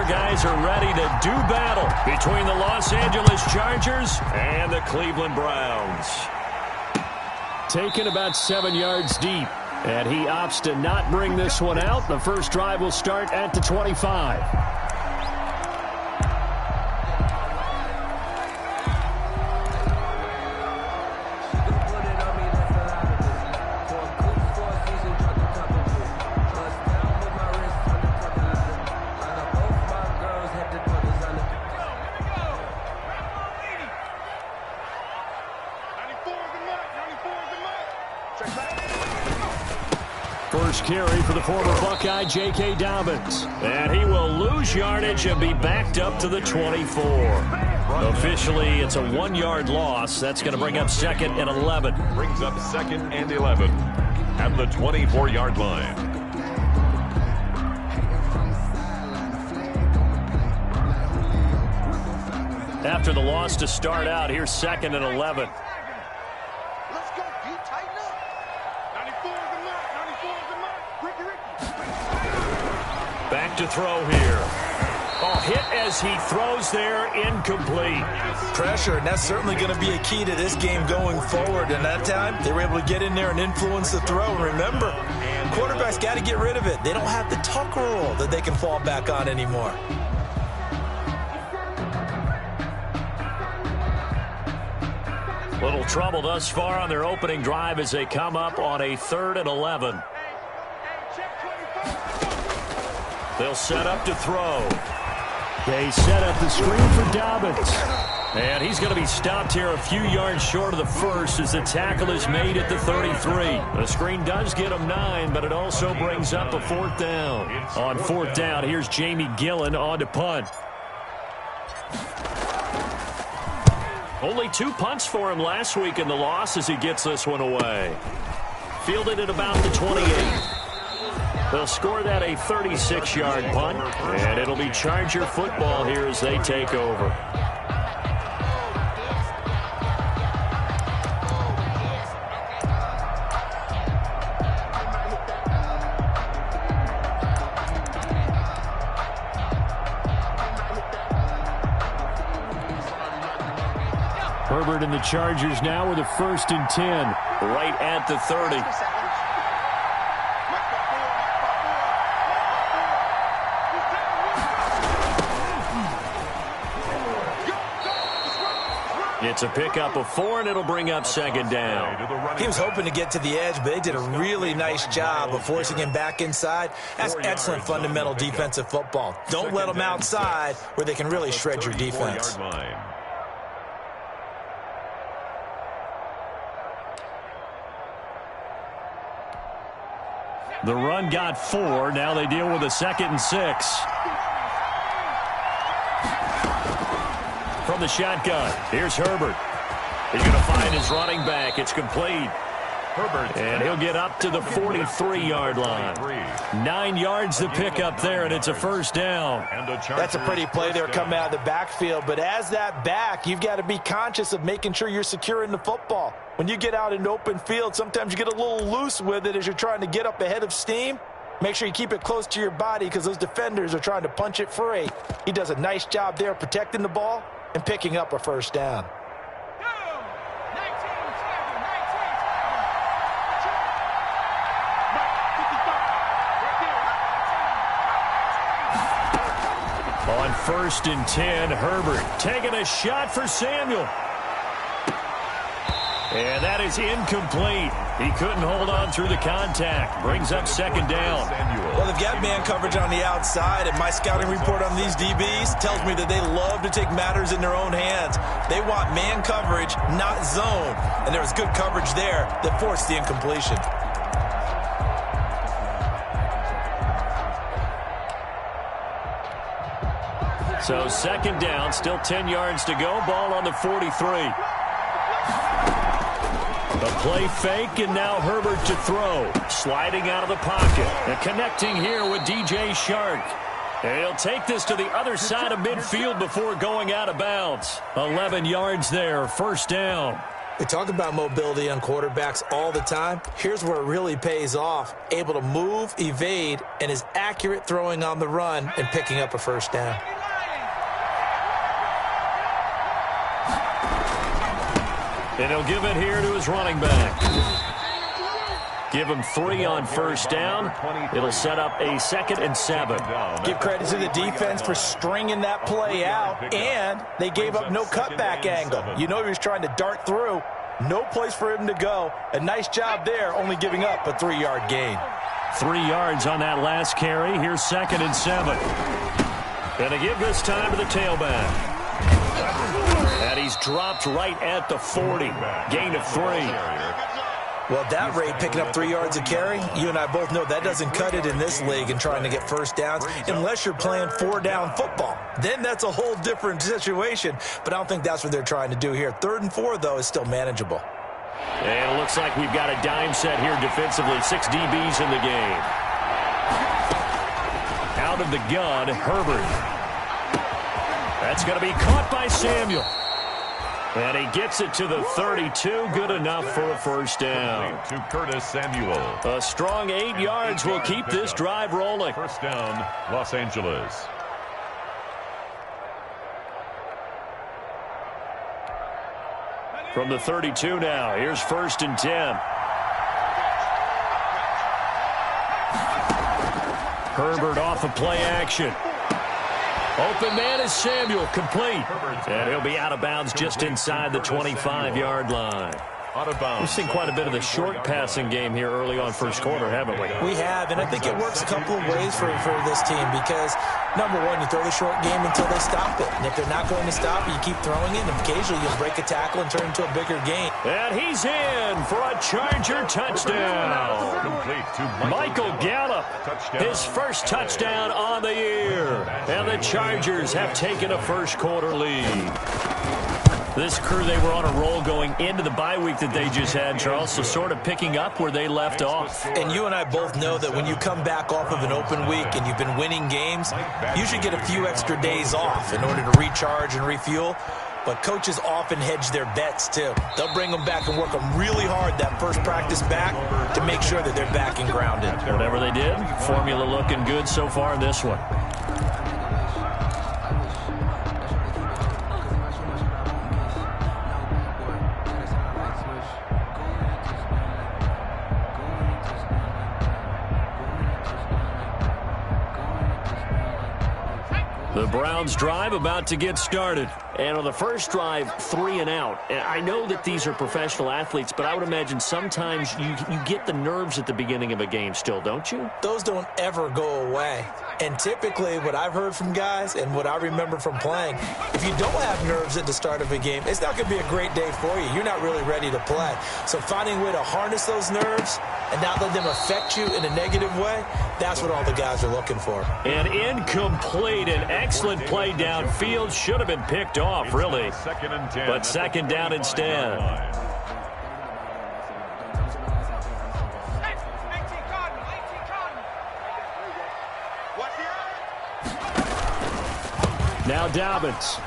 guys are ready to do battle between the Los Angeles Chargers and the Cleveland Browns. Taken about 7 yards deep, and he opts to not bring this one out. The first drive will start at the 25. First carry for the former Buckeye, J.K. Dobbins. And he will lose yardage and be backed up to the 24. Officially, it's a 1-yard loss. That's going to bring up second and 11. Brings up second and 11 at the 24-yard line. After the loss to start out, here's second and 11. Back to throw here. Oh, hit as he throws there, incomplete. Pressure, and that's certainly going to be a key to this game going forward. And that time, they were able to get in there and influence the throw. And remember, quarterbacks got to get rid of it. They don't have the tucker rule that they can fall back on anymore. Little trouble thus far on their opening drive as they come up on a 3rd and 11. They'll set up to throw. They set up the screen for Dobbins. And he's going to be stopped here a few yards short of the first as the tackle is made at the 33. The screen does get him 9, but it also brings up a 4th down. On 4th down, here's Jamie Gillen on to punt. Only 2 punts for him last week in the loss as he gets this one away. Fielded at about the 28. They'll score that a 36-yard punt, and it'll be Charger football here as they take over. Herbert and the Chargers now with a 1st and 10, right at the 30. It's a pickup of 4, and it'll bring up 2nd down. He was hoping to get to the edge, but they did a really nice job of forcing him back inside. That's excellent fundamental defensive football. Don't let them outside where they can really shred your defense. The run got 4. Now they deal with a 2nd and 6. From the shotgun, here's Herbert. He's going to find his running back. It's complete. Herbert, and he'll get up to the 43-yard line. 9 yards to pick up there, and it's a 1st down. That's a pretty play there coming out of the backfield. But as that back, you've got to be conscious of making sure you're securing the football. When you get out in open field, sometimes you get a little loose with it as you're trying to get up ahead of steam. Make sure you keep it close to your body because those defenders are trying to punch it free. He does a nice job there protecting the ball and picking up a 1st down. On 1st and 10, Herbert taking a shot for Samuel. And that is incomplete. He couldn't hold on through the contact. Brings up 2nd down. Well, they've got man coverage on the outside, and my scouting report on these DBs tells me that they love to take matters in their own hands. They want man coverage, not zone. And there was good coverage there that forced the incompletion. So 2nd down, still 10 yards to go. Ball on the 43. A play fake, and now Herbert to throw. Sliding out of the pocket. And connecting here with DJ Shark. And he'll take this to the other side of midfield before going out of bounds. 11 yards there, 1st down. We talk about mobility on quarterbacks all the time. Here's where it really pays off. Able to move, evade, and is accurate throwing on the run and picking up a first down. And he'll give it here to his running back. Give him 3 on first down. It'll set up a 2nd and 7. Give credit to the defense for stringing that play out, and they gave up no cutback angle. You know he was trying to dart through. No place for him to go. A nice job there, only giving up a 3-yard gain. 3 yards on that last carry. Here's 2nd and 7. And to give this time to the tailback. And he's dropped right at the 40. Gain of 3. Well, at that rate, picking up 3 yards a carry, you and I both know that doesn't cut it in this league and trying to get first downs unless you're playing 4-down football. Then that's a whole different situation, but I don't think that's what they're trying to do here. 3rd and 4, though, is still manageable. And it looks like we've got a dime set here defensively. 6 DBs in the game. Out of the gun, Herbert. That's going to be caught by Samuel. And he gets it to the 32. Good enough for a first down. To Curtis Samuel. A strong 8 yards will keep this drive rolling. First down, Los Angeles. From the 32 now, here's 1st and 10. Herbert off of play action. Open man is Samuel, complete. And he'll be out of bounds just inside the 25-yard line. We've seen quite a bit of the short passing game here early on first quarter, haven't we? We have, and I think it works a couple of ways for this team because, number one, you throw the short game until they stop it. And if they're not going to stop it, you keep throwing it, and occasionally you'll break a tackle and turn it into a bigger gain. And he's in for a Charger touchdown. Complete to Michael Gallup, his first touchdown on the year. And the Chargers have taken a first quarter lead. This crew, they were on a roll going into the bye week that they just had, Charles, so sort of picking up where they left off. And you and I both know that when you come back off of an open week and you've been winning games, you should get a few extra days off in order to recharge and refuel. But coaches often hedge their bets, too. They'll bring them back and work them really hard that first practice back to make sure that they're back and grounded. Whatever they did, formula looking good so far in this one. The Browns drive about to get started. And on the first drive, 3 and out. And I know that these are professional athletes, but I would imagine sometimes you get the nerves at the beginning of a game still, don't you? Those don't ever go away. And typically what I've heard from guys and what I remember from playing, if you don't have nerves at the start of a game, it's not going to be a great day for you. You're not really ready to play. So finding a way to harness those nerves and not let them affect you in a negative way, that's what all the guys are looking for. An incomplete and excellent play downfield. Should have been picked off, really. But 2nd down instead. Now Dobbins.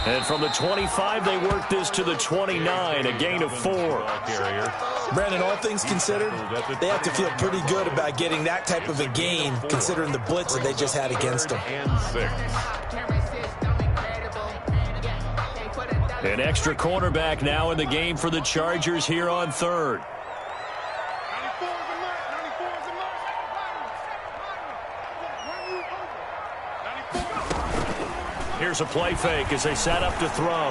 And from the 25, they work this to the 29, a gain of 4. Brandon, all things considered, they have to feel pretty good about getting that type of a gain, considering the blitz that they just had against them. An extra cornerback now in the game for the Chargers here on 3rd. Here's a play fake as they set up to throw.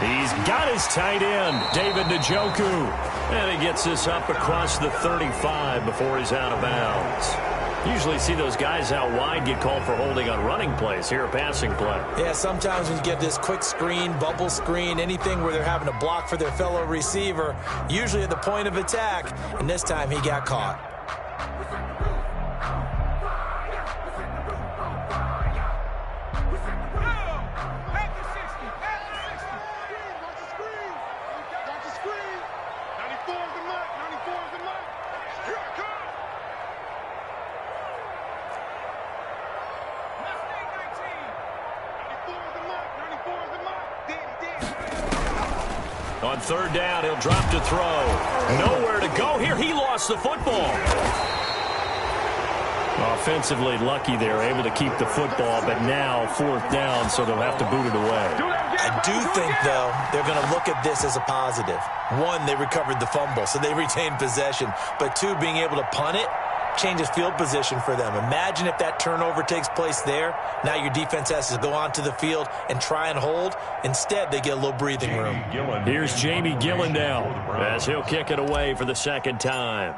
He's got his tight end, David Njoku. And he gets this up across the 35 before he's out of bounds. Usually see those guys out wide get called for holding on running plays. Here a passing play. Yeah, sometimes when you get this quick screen, bubble screen, anything where they're having to block for their fellow receiver, usually at the point of attack, and this time he got caught. On third down, he'll drop to throw. Nowhere to go here. He lost the football. Offensively lucky they're able to keep the football, but now fourth down, so they'll have to boot it away. I do think, though, they're going to look at this as a positive. One, they recovered the fumble, so they retained possession. But two, being able to punt it changes field position for them. Imagine if that turnover takes place there. Now your defense has to go onto the field and try and hold. Instead, they get a little breathing room. Here's Jamie Gillen now as he'll kick it away for the second time.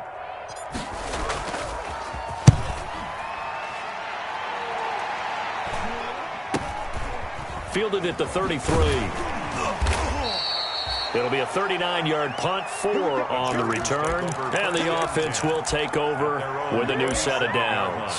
Fielded at the 33. It'll be a 39-yard punt, 4 on the return, and the offense will take over with a new set of downs.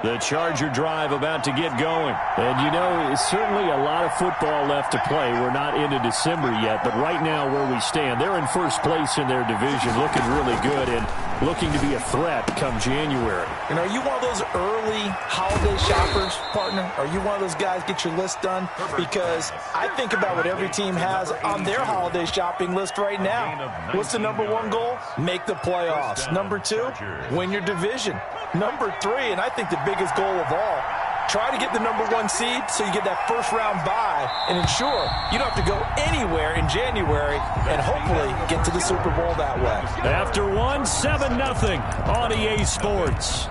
The Charger drive about to get going. And, you know, it's certainly a lot of football left to play. We're not into December yet, but right now where we stand, they're in first place in their division, looking really good and looking to be a threat come January. And are you one of those early holiday shoppers, partner? Are you one of those guys get your list done? Because I think about what every team has on their holiday shopping list right now. What's the number one goal? Make the playoffs. Number 2, win your division. Number 3, and I think the biggest goal of all, try to get the number 1 seed so you get that first round bye and ensure you don't have to go anywhere in January and hopefully get to the Super Bowl that way. After 7-0 on EA Sports.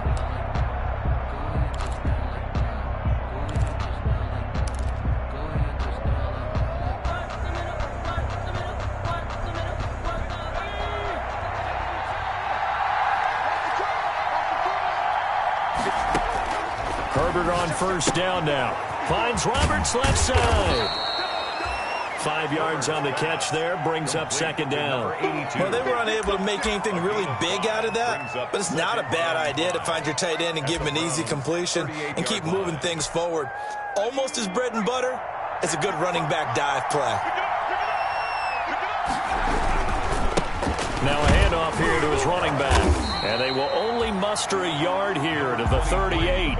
Herbert on first down now. Finds Roberts left side. 5 yards on the catch there. Brings up second down. Well, they were unable to make anything really big out of that, but it's not a bad idea to find your tight end and give him an easy completion and keep moving things forward. Almost his bread and butter. It's a good running back dive play. Now a handoff here to his running back. And they will only muster a yard here to the 38.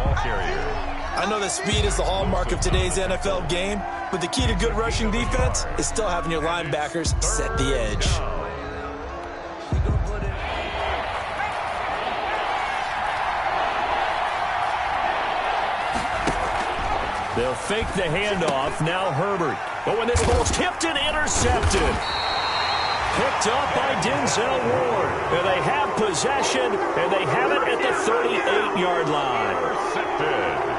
I know that speed is the hallmark of today's NFL game, but the key to good rushing defense is still having your linebackers set the edge. They'll fake the handoff. Now Herbert. Oh, and this ball's tipped and intercepted. Picked up by Denzel Ward. And they have possession, and they have it at the 38-yard line.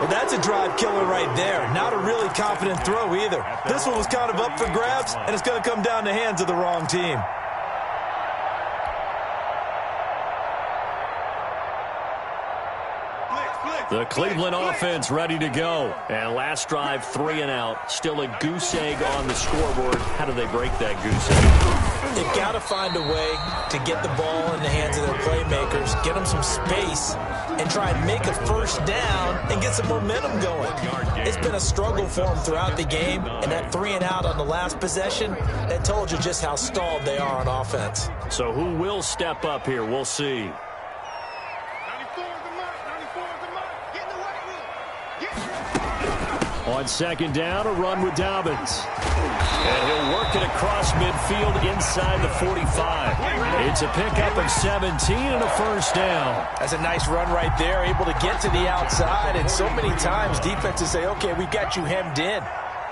Well, that's a drive killer right there. Not a really confident throw either. This one was kind of up for grabs, and it's going to come down the hands of the wrong team. The Cleveland offense ready to go. And last drive, 3 and out. Still a goose egg on the scoreboard. How do they break that goose egg? They've got to find a way to get the ball in the hands of their playmakers, get them some space, and try and make a first down and get some momentum going. It's been a struggle for them throughout the game, and that 3 and out on the last possession, that told you just how stalled they are on offense. So who will step up here? We'll see. On second down, a run with Dobbins. And he'll work it across midfield inside the 45. It's a pickup of 17 and a first down. That's a nice run right there, able to get to the outside. And so many times defenses say, okay, we've got you hemmed in.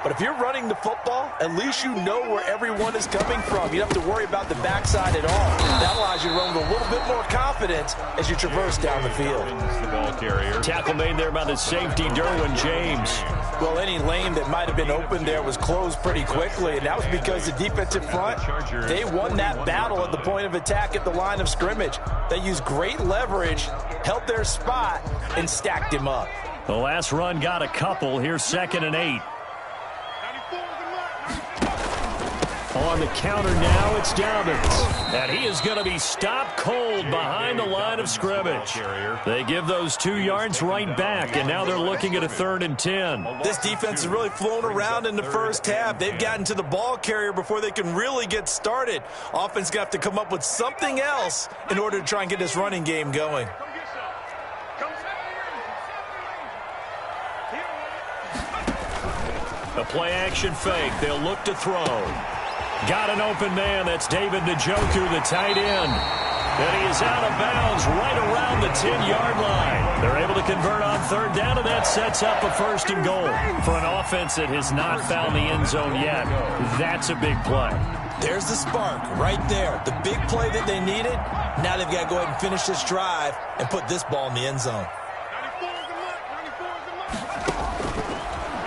But if you're running the football, at least you know where everyone is coming from. You don't have to worry about the backside at all. That allows you to run with a little bit more confidence as you traverse down the field. The ball carrier. Tackle made there by the safety, Derwin James. Well, any lane that might have been open there was closed pretty quickly, and that was because the defensive front, they won that battle at the point of attack at the line of scrimmage. They used great leverage, held their spot, and stacked him up. The last run got a couple. Here's 2nd and 8. On the counter now, it's Dobbins. And he is going to be stopped cold behind the line of scrimmage. They give those 2 yards right back, and now they're looking at a 3rd and 10. This defense is really flown around in the first half. They've gotten to the ball carrier before they can really get started. Offense got to come up with something else in order to try and get this running game going. A play-action fake. They'll look to throw. Got an open man. That's David Njoku, the tight end. And he is out of bounds right around the 10-yard line. They're able to convert on 3rd down, and that sets up a 1st and goal. For an offense that has not found the end zone yet, that's a big play. There's the spark right there. The big play that they needed. Now they've got to go ahead and finish this drive and put this ball in the end zone.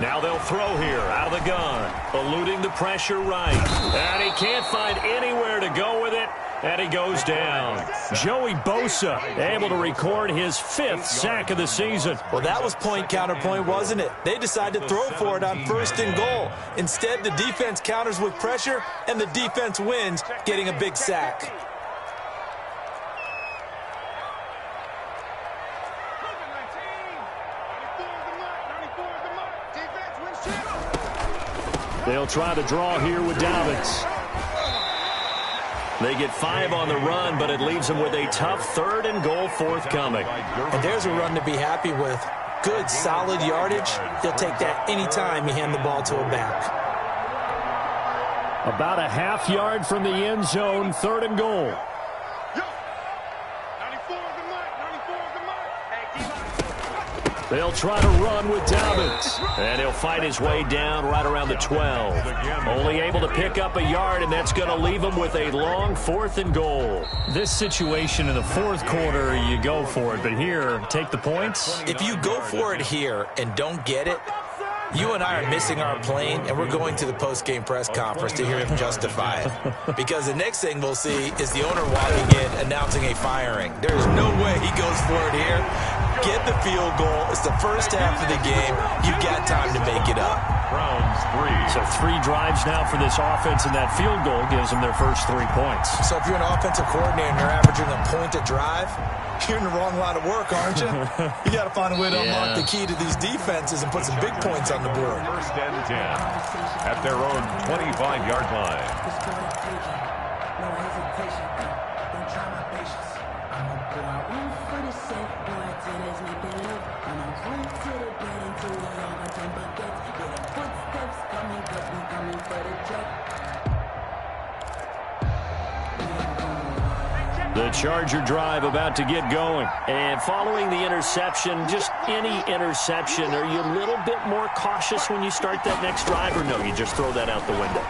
Now they'll throw here out of the gun, eluding the pressure right. And he can't find anywhere to go with it, and he goes down. Joey Bosa able to record his 5th sack of the season. Well, that was point counterpoint, wasn't it? They decided to throw for it on 1st and goal. Instead, the defense counters with pressure, and the defense wins, getting a big sack. They'll try to draw here with Dobbins. They get 5 on the run, but it leaves them with a tough 3rd and goal forthcoming. And there's a run to be happy with. Good, solid yardage. They'll take that anytime you hand the ball to a back. About a half yard from the end zone, 3rd and goal. They'll try to run with Dobbins. And he'll fight his way down right around the 12. Only able to pick up a yard, and that's going to leave him with a long 4th and goal. This situation in the 4th quarter, you go for it. But here, take the points. If you go for it here and don't get it, you and I are missing our plane, and we're going to the post-game press conference to hear him justify it. Because the next thing we'll see is the owner walking in announcing a firing. There's no way he goes for it here. Get the field goal. It's the first half of the game. You've got time to make it up. Browns 3. So 3 drives now for this offense, and that field goal gives them their first 3 points. So if you're an offensive coordinator and you're averaging a point a drive, you're in the wrong line of work, aren't you? You got to find a way to unlock the key to these defenses and put some big points on the board. 1st and 10 at their own 25-yard line. The Charger drive about to get going. And following the interception, just any interception, are you a little bit more cautious when you start that next drive, or no, you just throw that out the window?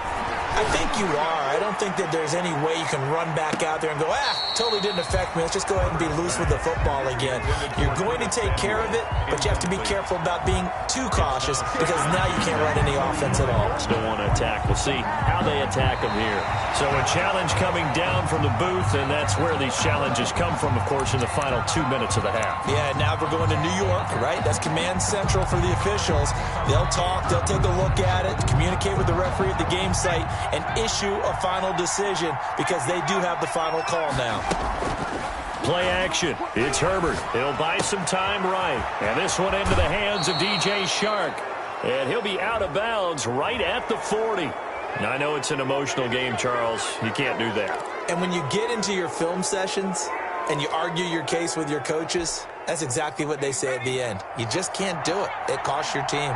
I think you are. I don't think that there's any way you can run back out there and go, totally didn't affect me. Let's just go ahead and be loose with the football again. You're going to take care of it, but you have to be careful about being too cautious because now you can't run any offense at all. Still want to attack. We'll see how they attack them here. So a challenge coming down from the booth, and that's where these challenges come from, of course, in the final 2 minutes of the half. Yeah, now we're going to New York, right? That's command central for the officials. They'll talk, they'll take a look at it, communicate with the referee at the game site, and issue a final decision because they do have the final call now. Play action. It's Herbert. He'll buy some time right. And this one into the hands of DJ Shark. And he'll be out of bounds right at the 40. Now, I know it's an emotional game, Charles. You can't do that. And when you get into your film sessions and you argue your case with your coaches, that's exactly what they say at the end. You just can't do it. It costs your team.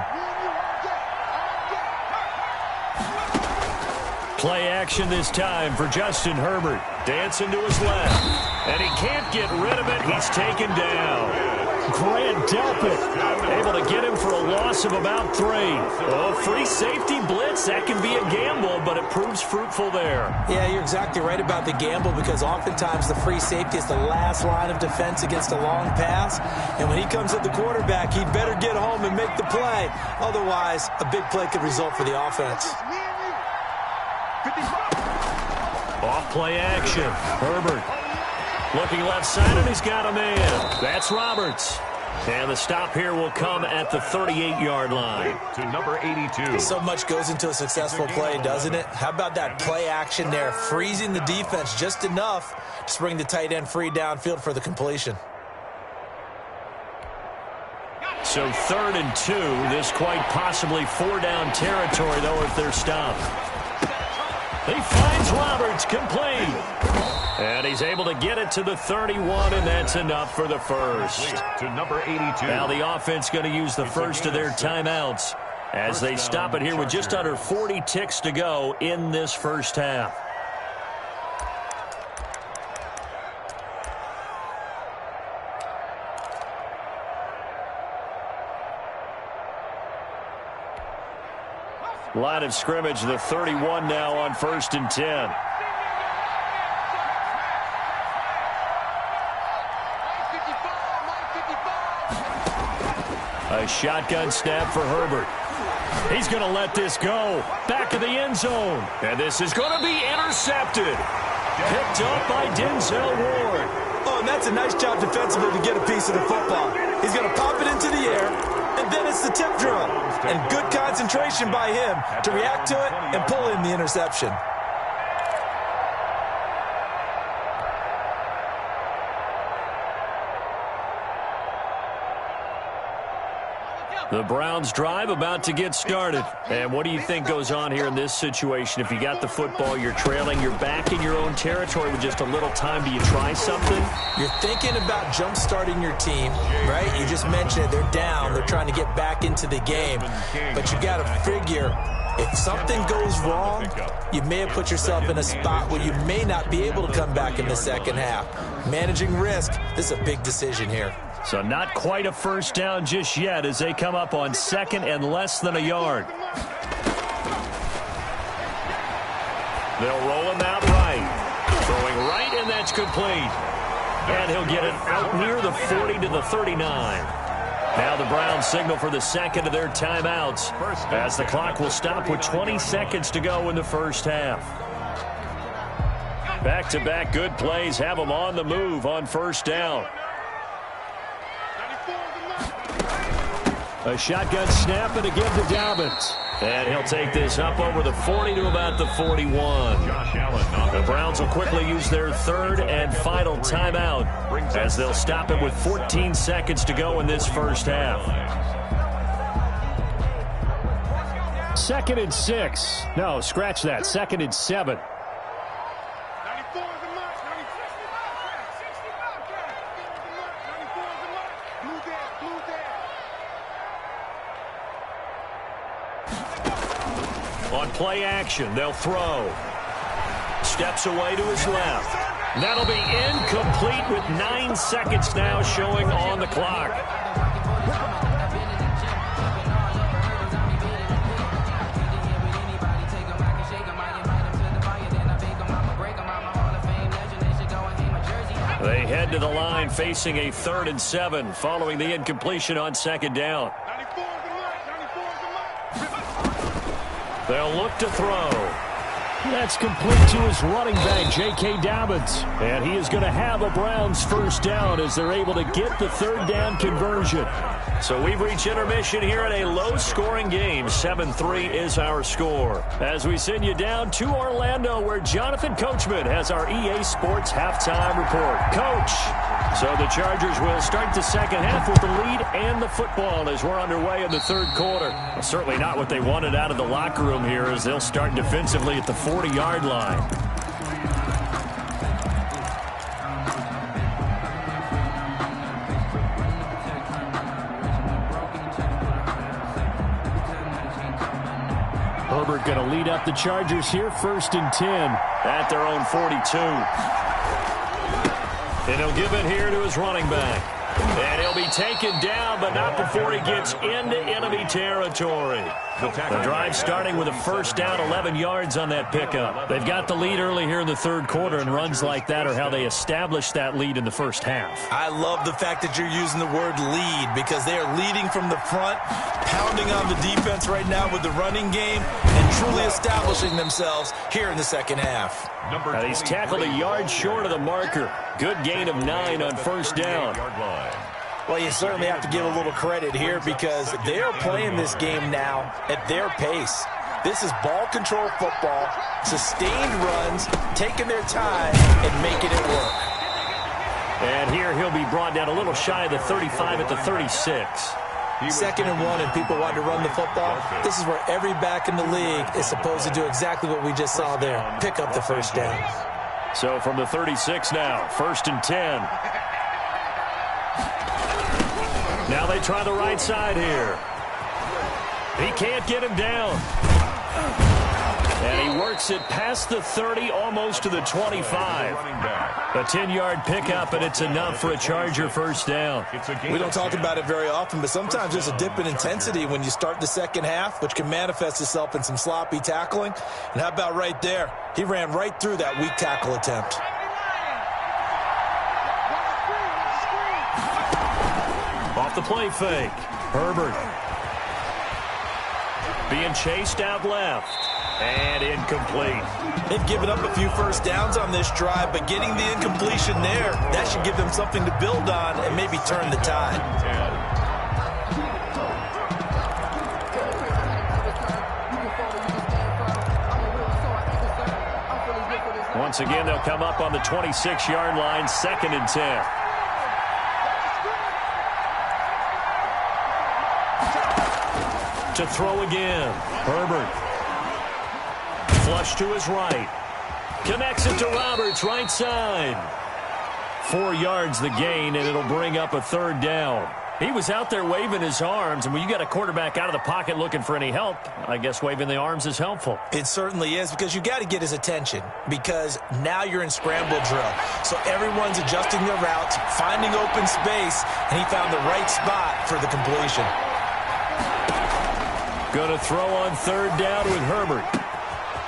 Play action this time for Justin Herbert. Dancing to his left. And he can't get rid of it. He's taken down. Grant Delpit able to get him for a loss of about 3. Oh, free safety blitz. That can be a gamble, but it proves fruitful there. Yeah, you're exactly right about the gamble because oftentimes the free safety is the last line of defense against a long pass. And when he comes at the quarterback, he'd better get home and make the play. Otherwise, a big play could result for the offense. Off play action. Herbert looking left side, and he's got a man. That's Roberts. And the stop here will come at the 38-yard line. To number 82. So much goes into a successful play, doesn't it? How about that play action there, freezing the defense just enough to bring the tight end free downfield for the completion. So 3rd and 2. This quite possibly 4-down territory, though, if they're stopped. He finds Roberts, complete. And he's able to get it to the 31, and that's enough for the first. To number 82. Now the offense going to use the first of their timeouts as they stop it here with just under 40 ticks to go in this first half. Line of scrimmage, the 31 now on 1st and 10. A shotgun snap for Herbert. He's going to let this go. Back of the end zone. And this is going to be intercepted. Picked up by Denzel Ward. Oh, and that's a nice job defensively to get a piece of the football. He's going to pop it into the air, and then it's the tip drill. And good concentration by him to react to it and pull in the interception. The Browns drive about to get started. And what do you think goes on here in this situation? If you got the football, you're trailing, you're back in your own territory with just a little time. Do you try something? You're thinking about jump-starting your team, right? You just mentioned it. They're down. They're trying to get back into the game. But you got to figure, if something goes wrong, you may have put yourself in a spot where you may not be able to come back in the second half. Managing risk, this is a big decision here. So not quite a first down just yet as they come up on 2nd and less than a yard. They'll roll him out right. Throwing right, and that's complete. And he'll get it out near the 40 to the 39. Now the Browns signal for the second of their timeouts as the clock will stop with 20 seconds to go in the first half. Back-to-back good plays have them on the move on first down. A shotgun snap, and again to Dobbins. And he'll take this up over the 40 to about the 41. The Browns will quickly use their 3rd and final timeout as they'll stop it with 14 seconds to go in this first half. 2nd and 6. No, scratch that. 2nd and 7. On play action, they'll throw. Steps away to his left. That'll be incomplete with 9 seconds now showing on the clock. They head to the line facing a 3rd and 7 following the incompletion on 2nd down. They'll look to throw. That's complete to his running back, J.K. Dobbins. And he is going to have a Browns first down as they're able to get the 3rd down conversion. So we've reached intermission here in a low-scoring game. 7-3 is our score. As we send you down to Orlando, where Jonathan Coachman has our EA Sports halftime report. Coach, so the Chargers will start the second half with the lead and the football as we're underway in the 3rd quarter. Well, certainly not what they wanted out of the locker room here as they'll start defensively at the 40-yard line. Herbert going to lead up the Chargers here, 1st and 10. At their own 42. And he'll give it here to his running back. And he'll be taken down, but not before he gets into enemy territory. The drive starting with a first down, 11 yards on that pickup. They've got the lead early here in the 3rd quarter, and runs like that are how they established that lead in the first half. I love the fact that you're using the word lead because they are leading from the front, pounding on the defense right now with the running game, and truly establishing themselves here in the second half. Now he's tackled a yard short of the marker. Good gain of 9 on first down. Well, you certainly have to give a little credit here because they are playing this game now at their pace. This is ball control football, sustained runs, taking their time and making it work. And here he'll be brought down a little shy of the 35 at the 36. 2nd and 1 and people want to run the football. This is where every back in the league is supposed to do exactly what we just saw there. Pick up the first down. So from the 36 now, 1st and 10. Now they try the right side here. He can't get him down. And he works it past the 30, almost to the 25. A 10-yard pickup, and it's enough for a Charger first down. We don't talk about it very often, but sometimes there's a dip in intensity when you start the second half, which can manifest itself in some sloppy tackling. And how about right there? He ran right through that weak tackle attempt. Off the play fake. Herbert. Being chased out left. And incomplete. They've given up a few first downs on this drive, but getting the incompletion there, that should give them something to build on and maybe turn the tide. Once again, they'll come up on the 26-yard line, 2nd and 10. To throw again. Herbert. Flush to his right. Connects it to Roberts, right side. 4 yards the gain, and it'll bring up a 3rd down. He was out there waving his arms, and when you got a quarterback out of the pocket looking for any help, I guess waving the arms is helpful. It certainly is, because you got to get his attention, because now you're in scramble drill. So everyone's adjusting their routes, finding open space, and he found the right spot for the completion. Going to throw on 3rd down with Herbert.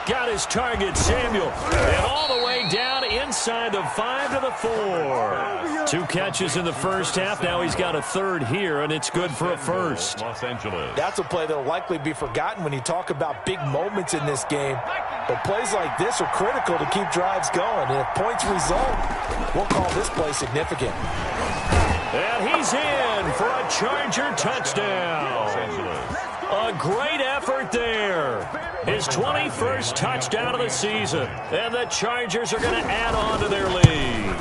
Got his target, Samuel. And all the way down inside the 5 to the 4. 2 catches in the first half. Now he's got a 3rd here, and it's good for a first. Los Angeles. That's a play that will likely be forgotten when you talk about big moments in this game. But plays like this are critical to keep drives going. And if points result, we'll call this play significant. And he's in for a Charger touchdown. Los Angeles. A great effort there. His 21st touchdown of the season. And the Chargers are going to add on to their lead.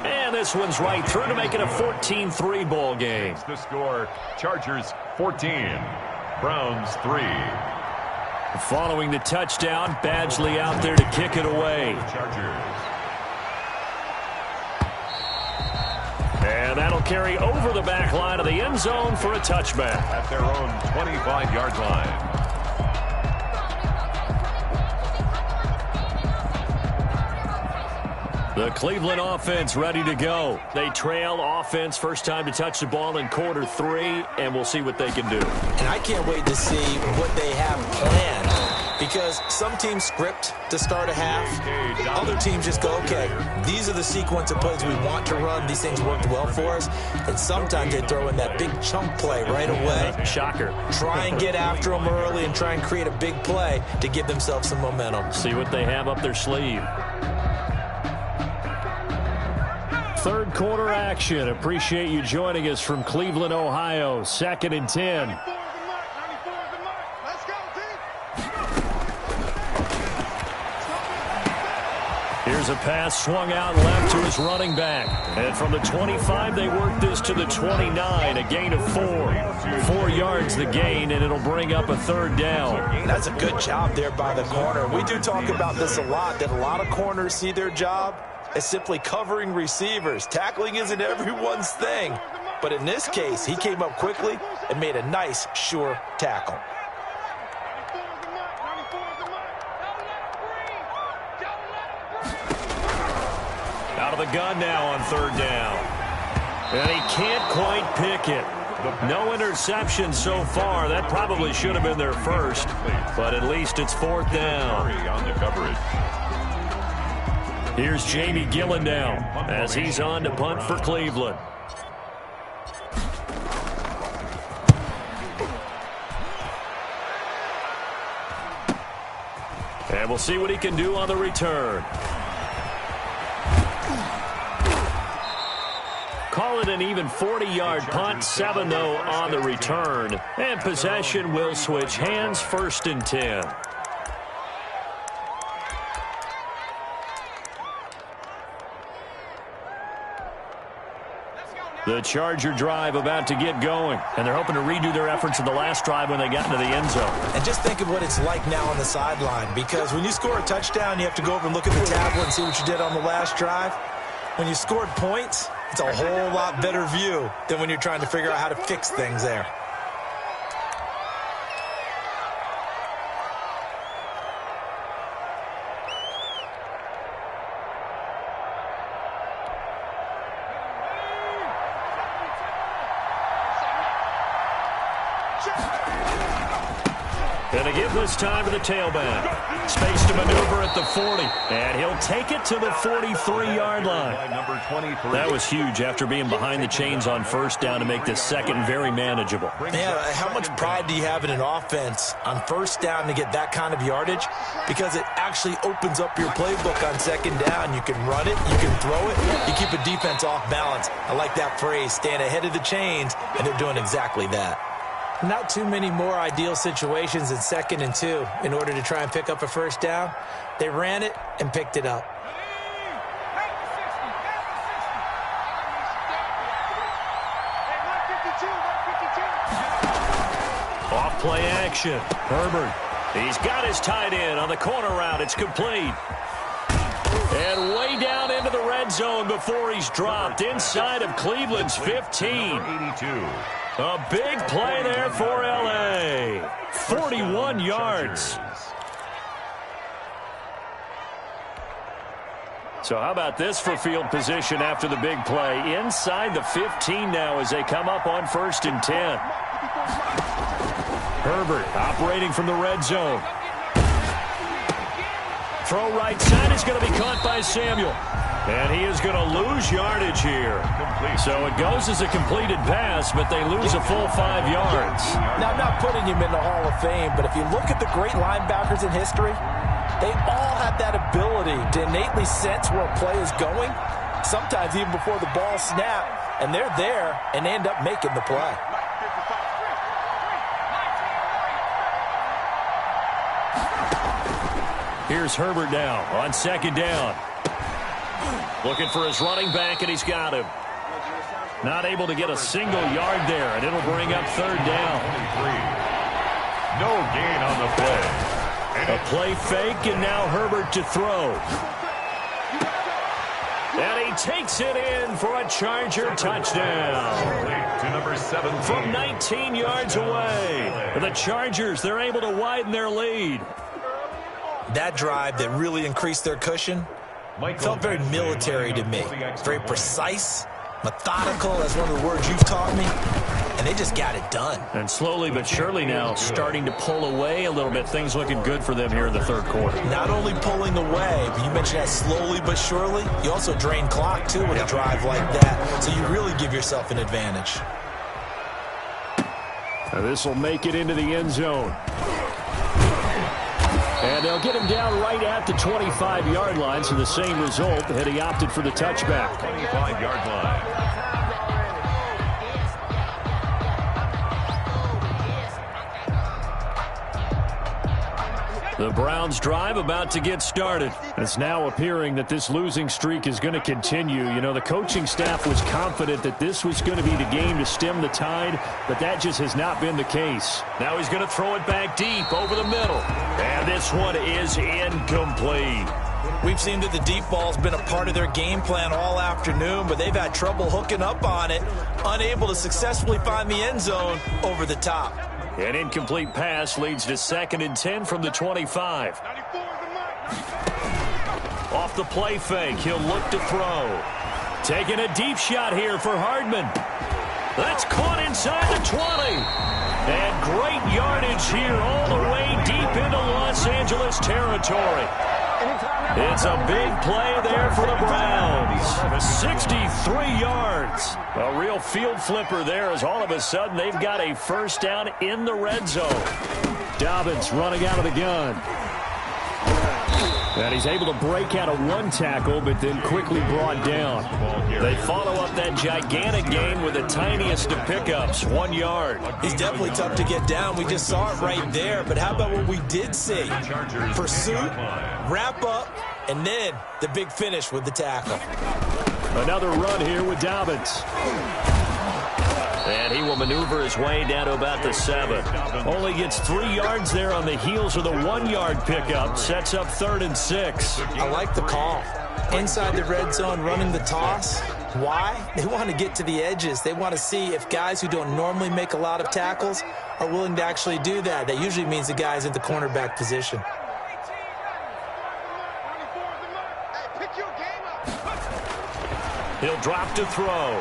And this one's right through to make it a 14-3 ball game. The score, Chargers 14, Browns 3. Following the touchdown, Badgley out there to kick it away. Chargers. And that'll carry over the back line of the end zone for a touchback. At their own 25-yard line. The Cleveland offense ready to go. They trail offense, first time to touch the ball in quarter 3, and we'll see what they can do. And I can't wait to see what they have planned, because some teams script to start a half. Other teams just go, okay, these are the sequence of plays we want to run. These things worked well for us. And sometimes they throw in that big chunk play right away. Shocker. Try and get after them early and try and create a big play to give themselves some momentum. See what they have up their sleeve. 3rd quarter action. Appreciate you joining us from Cleveland, Ohio. 2nd and 10. Here's a pass swung out left to his running back. And from the 25, they work this to the 29, a gain of 4. 4 yards the gain, and it'll bring up a 3rd down. That's a good job there by the corner. We do talk about this a lot, that a lot of corners see their job as simply covering receivers. Tackling isn't everyone's thing. But in this case, he came up quickly and made a nice, sure tackle. Out of the gun now on 3rd down. And he can't quite pick it. No interception so far. That probably should have been their first. But at least it's 4th down. On the coverage. Here's Jamie Gillen now as he's on to punt for Cleveland. And we'll see what he can do on the return. Caught Call it an even 40-yard punt, 7 though on the return. And possession will switch hands, 1st and 10. The Charger drive about to get going, and they're hoping to redo their efforts in the last drive when they got into the end zone. And just think of what it's like now on the sideline, because when you score a touchdown, you have to go over and look at the tablet and see what you did on the last drive. When you scored points, it's a whole lot better view than when you're trying to figure out how to fix things there. Going to give this time to the tailback. Space to maneuver at the 40. And he'll take it to the 43-yard line. That was huge after being behind the chains on 1st down to make this second very manageable. Yeah, how much pride do you have in an offense on 1st down to get that kind of yardage? Because it actually opens up your playbook on 2nd down. You can run it, you can throw it, you keep a defense off balance. I like that phrase, stand ahead of the chains, and they're doing exactly that. Not too many more ideal situations than 2nd and 2 in order to try and pick up a 1st down. They ran it and picked it up. Off play action. Herbert. He's got his tight end on the corner route. It's complete. And way down into the red zone before he's dropped inside of Cleveland's 15. 82. A big play there for L.A. 41 yards. So how about this for field position after the big play? Inside the 15 now as they come up on 1st and 10. Herbert operating from the red zone. Throw right side is going to be caught by Samuel. And he is going to lose yardage here. So it goes as a completed pass, but they lose a full 5 yards. Now, I'm not putting him in the Hall of Fame, but if you look at the great linebackers in history, they all have that ability to innately sense where a play is going, sometimes even before the ball snaps, and they're there and end up making the play. Here's Herbert now on 2nd down. Looking for his running back, and he's got him. Not able to get a single yard there, and it'll bring up 3rd down. No gain on the play. A play fake, and now Herbert to throw. And he takes it in for a Charger touchdown. To number 17. From 19 yards away. The Chargers, they're able to widen their lead. That drive that really increased their cushion felt very military to me. Very precise, methodical, that's one of the words you've taught me. And they just got it done. And slowly but surely now starting to pull away a little bit. Things looking good for them here in the 3rd quarter. Not only pulling away, but you mentioned that slowly but surely. You also drain clock, too, with a drive like that. So you really give yourself an advantage. Now this will make it into the end zone. And they'll get him down right at the 25-yard line, so the same result had he opted for the touchback. 25-yard line. The Browns drive about to get started. It's now appearing that this losing streak is going to continue. You know, the coaching staff was confident that this was going to be the game to stem the tide, but that just has not been the case. Now he's going to throw it back deep over the middle. And this one is incomplete. We've seen that the deep ball's been a part of their game plan all afternoon, but they've had trouble hooking up on it, unable to successfully find the end zone over the top. An incomplete pass leads to 2nd and 10 from the 25. Off the play fake, he'll look to throw. Taking a deep shot here for Hardman. That's caught inside the 20. And great yardage here all the way deep into Los Angeles territory. It's a big play there for the Browns. 63 yards. A real field flipper there as all of a sudden they've got a 1st down in the red zone. Dobbins running out of the gun. And he's able to break out of one tackle, but then quickly brought down. They follow up that gigantic gain with the tiniest of pickups, 1 yard. He's definitely tough to get down. We just saw it right there. But how about what we did see? Pursuit, wrap up, and then the big finish with the tackle. Another run here with Dobbins. And he will maneuver his way down to about the 7. Only gets 3 yards there on the heels of the 1-yard pickup. Sets up 3rd and 6. I like the call. Inside the red zone, running the toss. Why? They want to get to the edges. They want to see if guys who don't normally make a lot of tackles are willing to actually do that. That usually means the guy's in the cornerback position. He'll drop to throw.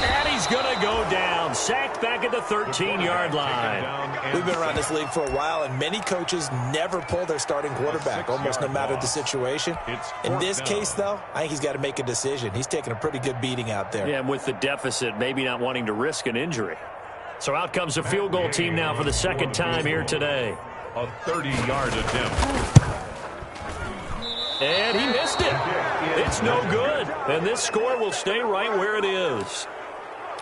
And he's going to go down. Sacked back at the 13-yard line. We've been around this league for a while, and many coaches never pull their starting quarterback, almost no matter the situation. In this case, though, I think he's got to make a decision. He's taking a pretty good beating out there. Yeah, and with the deficit, maybe not wanting to risk an injury. So out comes the field goal team now for the second time here today. A 30-yard attempt. And he missed it. It's no good. And this score will stay right where it is.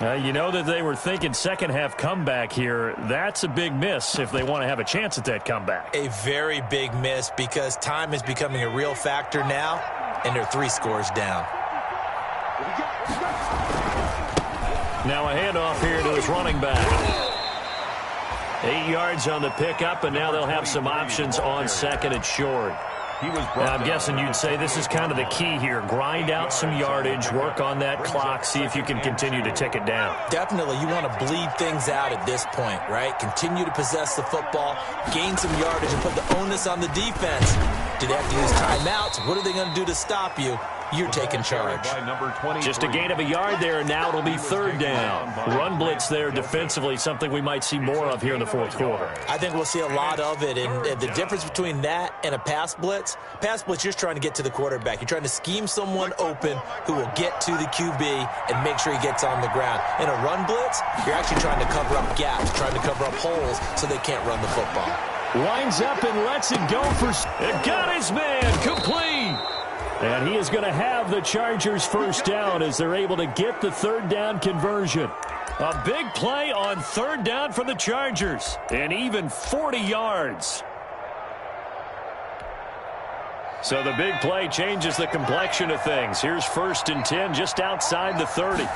You know that they were thinking second-half comeback here. That's a big miss if they want to have a chance at that comeback. A very big miss because time is becoming a real factor now, and they're 3 scores down. Now a handoff here to his running back. 8 yards on the pickup, and now they'll have some options on second and short. Now, I'm guessing you'd say this is kind of the key here. Grind out some yardage, work on that clock, see if you can continue to tick it down. Definitely, you want to bleed things out at this point, right? Continue to possess the football, gain some yardage, and put the onus on the defense. Do they have to use timeouts? What are they going to do to stop you? You're taking charge. Just a gain of a yard there, and now it'll be 3rd down. Run blitz there defensively, something we might see more of here in the 4th quarter. I think we'll see a lot of it, and the difference between that and a pass blitz, you're just trying to get to the quarterback. You're trying to scheme someone open who will get to the QB and make sure he gets on the ground. In a run blitz, you're actually trying to cover up gaps, trying to cover up holes so they can't run the football. Winds up and lets it go for... It got his man complete. And he is going to have the Chargers first down as they're able to get the 3rd down conversion. A big play on 3rd down for the Chargers. And even 40 yards. So the big play changes the complexion of things. Here's 1st and 10 just outside the 30.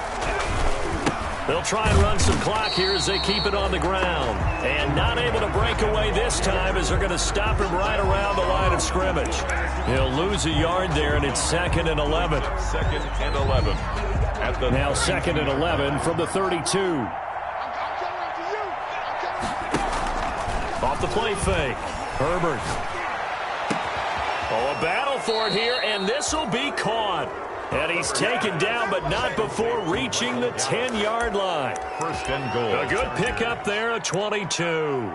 They'll try and run some clock here as they keep it on the ground. And not able to break away this time as they're going to stop him right around the line of scrimmage. He'll lose a yard there, and it's 2nd and 11. 2nd and 11. Now 2nd and 11 from the 32. Off the play fake. Herbert. Oh, a battle for it here, and this will be caught. And he's taken down, but not before reaching the 10-yard line. 1st and goal. A good pickup there, a 22.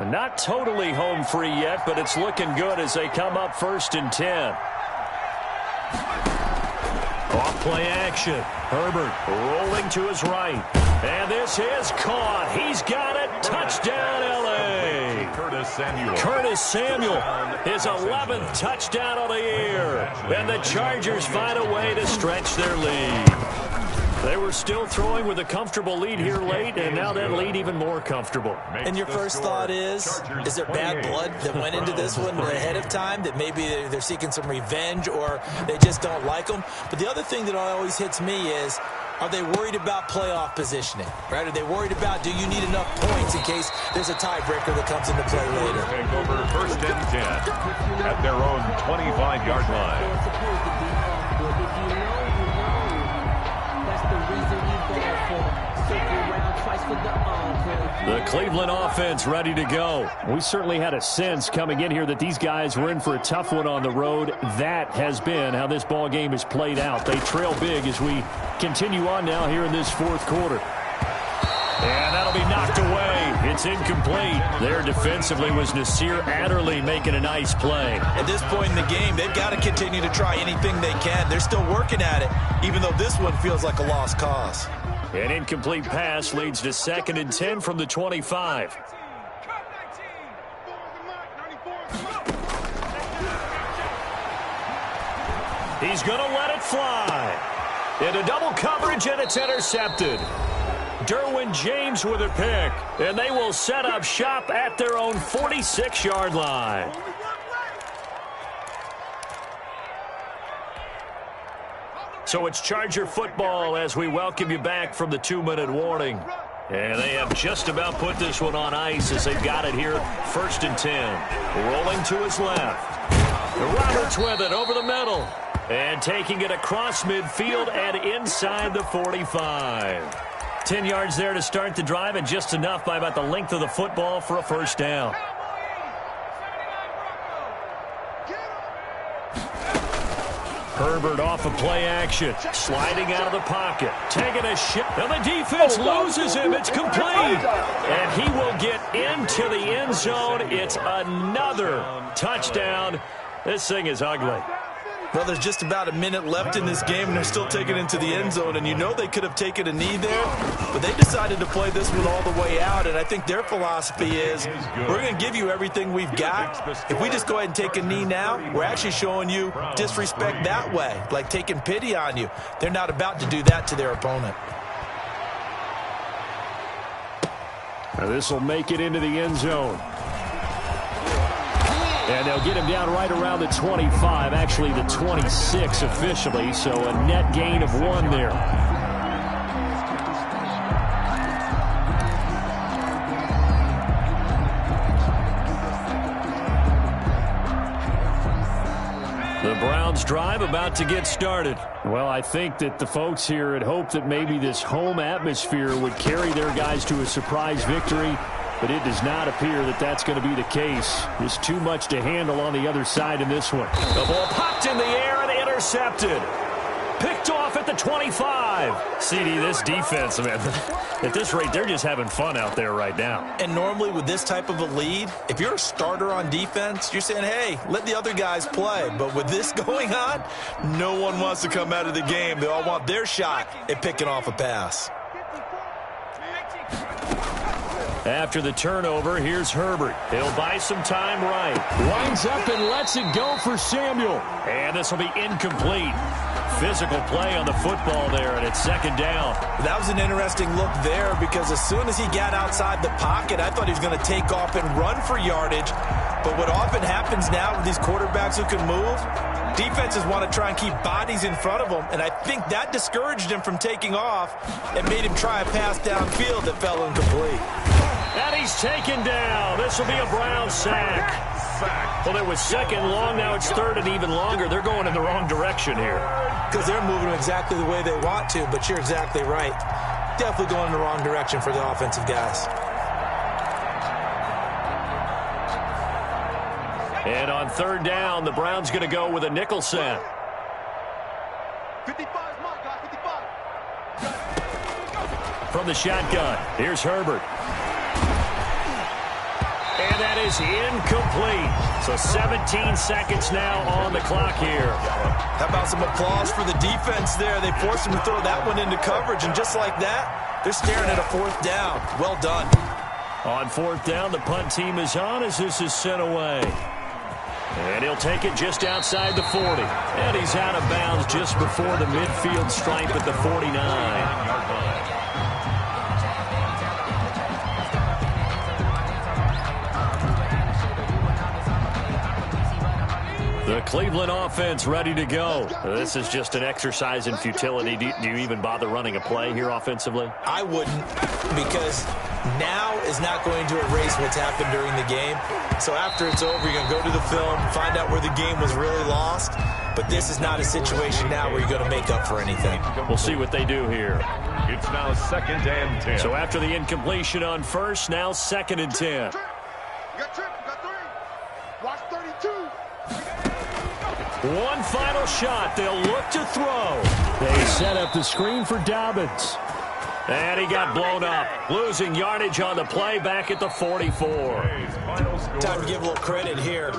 Not totally home free yet, but it's looking good as they come up 1st and 10. Off play action. Herbert rolling to his right. And this is caught. He's got it. Touchdown, L.A. Curtis Samuel, his 11th touchdown of the year. And the Chargers find a way to stretch their lead. They were still throwing with a comfortable lead here late, and now that lead even more comfortable. And your first thought is there bad blood that went into this one ahead of time, that maybe they're seeking some revenge or they just don't like them? But the other thing that always hits me is, are they worried about playoff positioning, right? Are they worried about, do you need enough points in case there's a tiebreaker that comes into play later? Take over 1st and 10 at their own 25-yard line. The Cleveland offense ready to go. We certainly had a sense coming in here that these guys were in for a tough one on the road. That has been how this ball game has played out. They trail big as we continue on now here in this 4th quarter. And that'll be knocked away. It's incomplete. There defensively was Nasir Adderley making a nice play. At this point in the game, they've got to continue to try anything they can. They're still working at it, even though this one feels like a lost cause. An incomplete pass leads to 2nd and 10 from the 25. He's going to let it fly. Into double coverage, and it's intercepted. Derwin James with a pick, and they will set up shop at their own 46-yard line. So it's Charger football as we welcome you back from the 2-minute warning. And they have just about put this one on ice as they've got it here, 1st and 10. Rolling to his left. Roberts with it over the middle. And taking it across midfield and inside the 45. 10 yards there to start the drive, and just enough by about the length of the football for a first down. Herbert off of play action, sliding out of the pocket, taking a shot, and the defense loses him. It's complete, and he will get into the end zone. It's another touchdown. This thing is ugly. Well, there's just about a minute left in this game, and they're still taking it into the end zone. And you know they could have taken a knee there, but they decided to play this one all the way out. And I think their philosophy is, we're going to give you everything we've got. If we just go ahead and take a knee now, we're actually showing you disrespect that way, like taking pity on you. They're not about to do that to their opponent. Now this will make it into the end zone. And they'll get him down right around the 25, actually the 26 officially, so a net gain of 1 there. The Browns drive about to get started. Well, I think that the folks here had hoped that maybe this home atmosphere would carry their guys to a surprise victory. But it does not appear that that's going to be the case. There's too much to handle on the other side in this one. The ball popped in the air and intercepted. Picked off at the 25. CD, this defense, man, at this rate, they're just having fun out there right now. And normally with this type of a lead, if you're a starter on defense, you're saying, hey, let the other guys play. But with this going on, no one wants to come out of the game. They all want their shot at picking off a pass. After the turnover, here's Herbert. He'll buy some time right. Winds up and lets it go for Samuel. And this will be incomplete. Physical play on the football there, and it's 2nd down. That was an interesting look there, because as soon as he got outside the pocket, I thought he was going to take off and run for yardage. But what often happens now with these quarterbacks who can move, defenses want to try and keep bodies in front of them, and I think that discouraged him from taking off and made him try a pass downfield that fell incomplete. And he's taken down. This will be a Brown sack. Well, it was 2nd long. Now it's 3rd and even longer. They're going in the wrong direction here. Because they're moving exactly the way they want to, but you're exactly right. Definitely going in the wrong direction for the offensive guys. And on 3rd down, the Browns going to go with a nickel set. 55, guys, 55. From the shotgun, here's Herbert. And that is incomplete. So 17 seconds now on the clock here. How about some applause for the defense there? They forced him to throw that one into coverage, and just like that, they're staring at a 4th down. Well done. On 4th down, the punt team is on as this is sent away. And he'll take it just outside the 40. And he's out of bounds just before the midfield stripe at the 49. The Cleveland offense ready to go. This is just an exercise in futility. Do you even bother running a play here offensively? I wouldn't, because now is not going to erase what's happened during the game. So after it's over, you're going to go to the film, find out where the game was really lost. But this is not a situation now where you're going to make up for anything. We'll see what they do here. It's now 2nd and 10. So after the incompletion on 1st, now 2nd and 10. You got trip, you got 3. Watch 32. One final shot. They'll look to throw. They set up the screen for Dobbins. And he got blown up. Losing yardage on the play back at the 44. Time to give a little credit here.